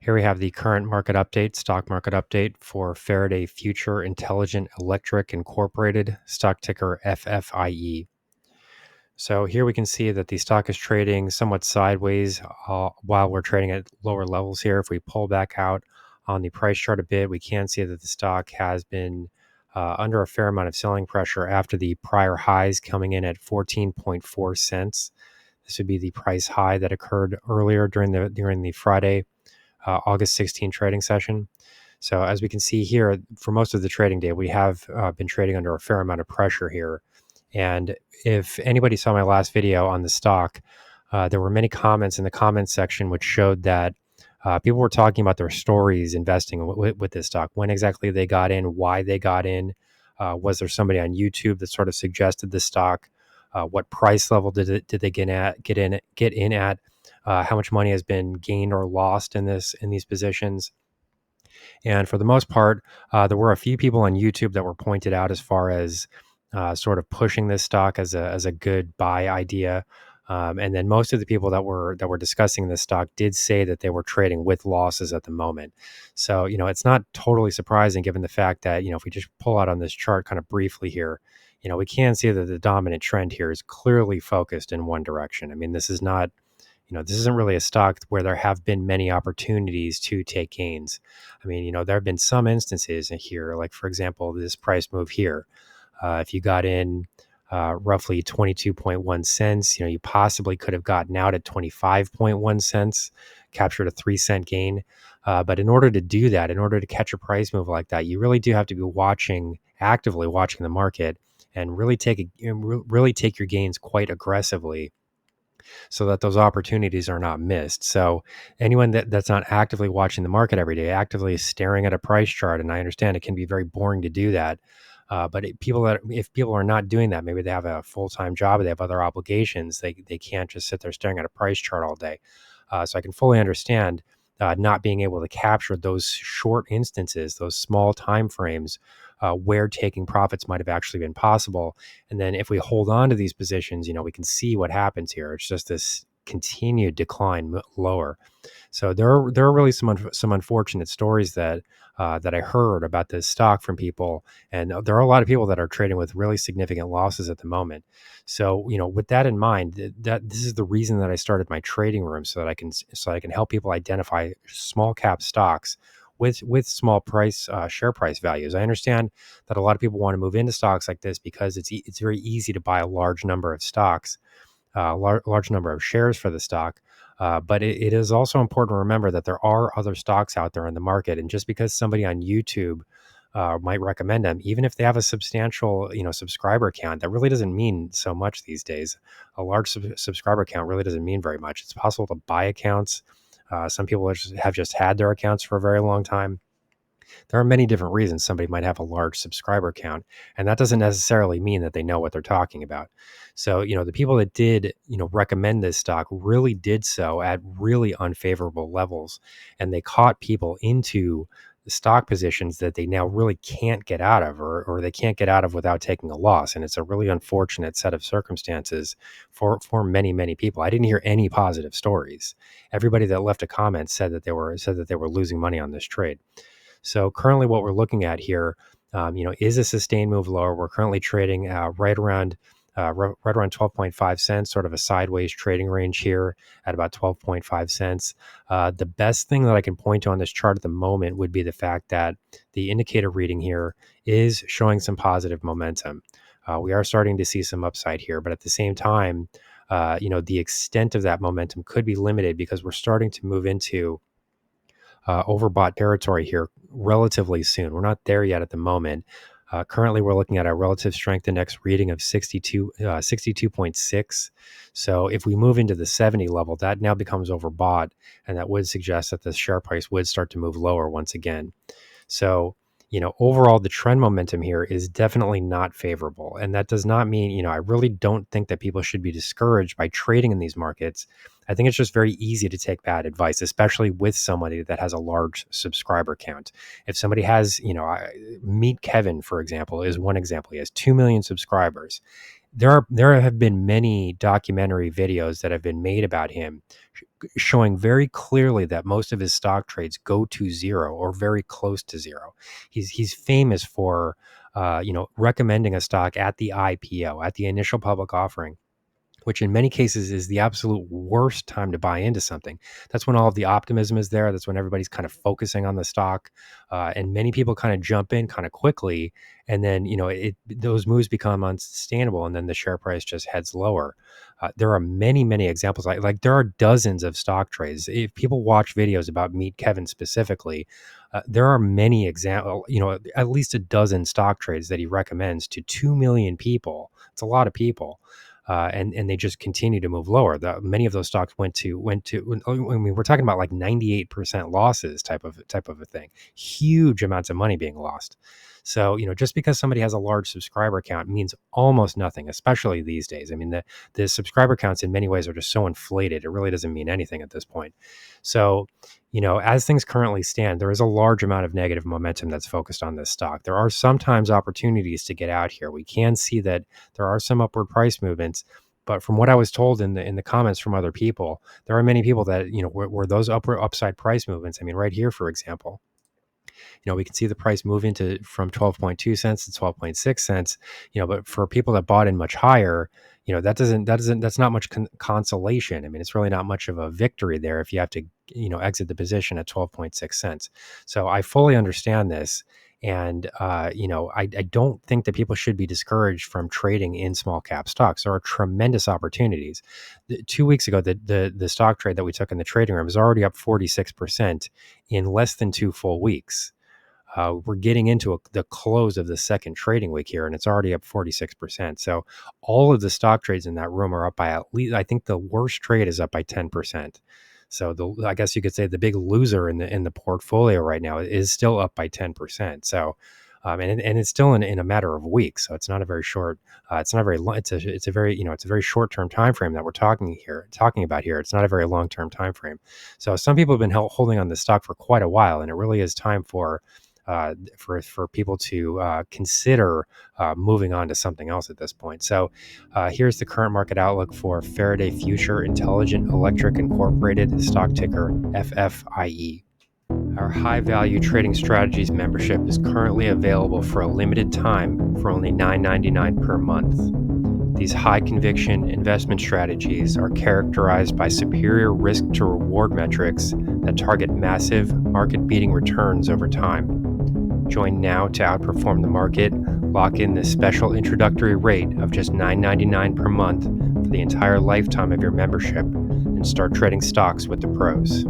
Here we have the current market update, stock market update for Faraday Future Intelligent Electric Incorporated, stock ticker FFIE. So here we can see that the stock is trading somewhat sideways while we're trading at lower levels here. If we pull back out on the price chart a bit, we can see that the stock has been under a fair amount of selling pressure after the prior highs coming in at 14.4 cents. This would be the price high that occurred earlier during the Friday August 16 trading session. So as we can see here, for most of the trading day, we have been trading under a fair amount of pressure here. And if anybody saw my last video on the stock, there were many comments in the comments section which showed that people were talking about their stories investing with this stock, when exactly they got in, why they got in. Was there somebody on YouTube that sort of suggested the stock? What price level did they get in at? How much money has been gained or lost in these positions? And for the most part, there were a few people on YouTube that were pointed out as far as sort of pushing this stock as a good buy idea. And then most of the people that were discussing this stock did say that they were trading with losses at the moment. So, it's not totally surprising given the fact that, if we just pull out on this chart kind of briefly here, we can see that the dominant trend here is clearly focused in one direction. I mean, this isn't really a stock where there have been many opportunities to take gains. I mean, there have been some instances here, like for example, this price move here. If you got in roughly 22.1 cents, you possibly could have gotten out at 25.1 cents, captured a 3-cent gain. But in order to do that, in order to catch a price move like that, you really do have to be actively watching the market and really take your gains quite aggressively, so that those opportunities are not missed. So anyone that's not actively watching the market every day, actively staring at a price chart, and I understand it can be very boring to do that. But if people are not doing that, maybe they have a full-time job, they have other obligations, they can't just sit there staring at a price chart all day. So I can fully understand not being able to capture those short instances, those small time frames where taking profits might have actually been possible. And then if we hold on to these positions, we can see what happens here. It's just this continued decline lower. So there are really some unfortunate stories that I heard about this stock from people, and there are a lot of people that are trading with really significant losses at the moment. So with that in mind, that this is the reason that I started my trading room, so that I can help people identify small cap stocks with small share price values. I understand that a lot of people want to move into stocks like this because it's very easy to buy a large number of stocks, large number of shares for the stock. But it is also important to remember that there are other stocks out there in the market. And just because somebody on YouTube might recommend them, even if they have a substantial, subscriber count, that really doesn't mean so much these days. A large subscriber count really doesn't mean very much. It's possible to buy accounts. Some people have just had their accounts for a very long time. There are many different reasons somebody might have a large subscriber count, and that doesn't necessarily mean that they know what they're talking about. So, the people that did, recommend this stock really did so at really unfavorable levels, and they caught people into the stock positions that they now really can't get out of, or they can't get out of without taking a loss. And it's a really unfortunate set of circumstances for many, many people. I didn't hear any positive stories. Everybody that left a comment said that they were losing money on this trade. So currently what we're looking at here, is a sustained move lower. We're currently trading right around 12.5 cents, sort of a sideways trading range here at about 12.5 cents. The best thing that I can point to on this chart at the moment would be the fact that the indicator reading here is showing some positive momentum. We are starting to see some upside here, but at the same time, the extent of that momentum could be limited because we're starting to move into overbought territory here relatively soon. We're not there yet at the moment. Currently, we're looking at a relative strength index reading of 62.6. So if we move into the 70 level, that now becomes overbought, and that would suggest that the share price would start to move lower once again. So, overall, the trend momentum here is definitely not favorable. And that does not mean, I really don't think that people should be discouraged by trading in these markets. I think it's just very easy to take bad advice, especially with somebody that has a large subscriber count. If somebody has, meet Kevin, for example, is one example. He has 2 million subscribers. there have been many documentary videos that have been made about him showing very clearly that most of his stock trades go to zero or very close to zero. He's famous for recommending a stock at the IPO, at the initial public offering, which in many cases is the absolute worst time to buy into something. That's when all of the optimism is there. That's when everybody's kind of focusing on the stock, and many people kind of jump in kind of quickly, and then those moves become unsustainable, and then the share price just heads lower. There are many examples like there are dozens of stock trades. If people watch videos about Meet Kevin specifically, there are many examples. At least a dozen stock trades that he recommends to 2 million people. It's a lot of people. And they just continue to move lower. Many of those stocks went to. I mean, we're talking about like 98% losses type of a thing. Huge amounts of money being lost. So just because somebody has a large subscriber count means almost nothing, especially these days. I mean, the subscriber counts in many ways are just so inflated. It really doesn't mean anything at this point. So as things currently stand, there is a large amount of negative momentum that's focused on this stock. There are sometimes opportunities to get out here. We can see that there are some upward price movements, but from what I was told in the comments from other people, there are many people that where those upside price movements. I mean, right here, for example, we can see the price move into from 12.2 cents to 12.6 cents, but for people that bought in much higher, that's not much consolation. I mean, it's really not much of a victory there if you have to, exit the position at 12.6 cents. So I fully understand this. And, I don't think that people should be discouraged from trading in small cap stocks. There are tremendous opportunities. 2 weeks ago, the stock trade that we took in the trading room is already up 46% in less than 2 full weeks. We're getting into the close of the second trading week here, and it's already up 46%. So all of the stock trades in that room are up by at least, I think the worst trade is up by 10%. So I guess you could say the big loser in the portfolio right now is still up by 10%. So, and it's still in a matter of weeks. So it's not a very short. It's not very long. It's a very it's a very short term time frame that we're talking about here. It's not a very long term time frame. So some people have been holding on the stock for quite a while, and it really is time for people to consider moving on to something else at this point. So here's the current market outlook for Faraday Future Intelligent Electric Incorporated, stock ticker FFIE. Our high value trading strategies membership is currently available for a limited time for only $9.99 per month. These high conviction investment strategies are characterized by superior risk to reward metrics that target massive market beating returns over time. Join now to outperform the market, lock in this special introductory rate of just $9.99 per month for the entire lifetime of your membership, and start trading stocks with the pros.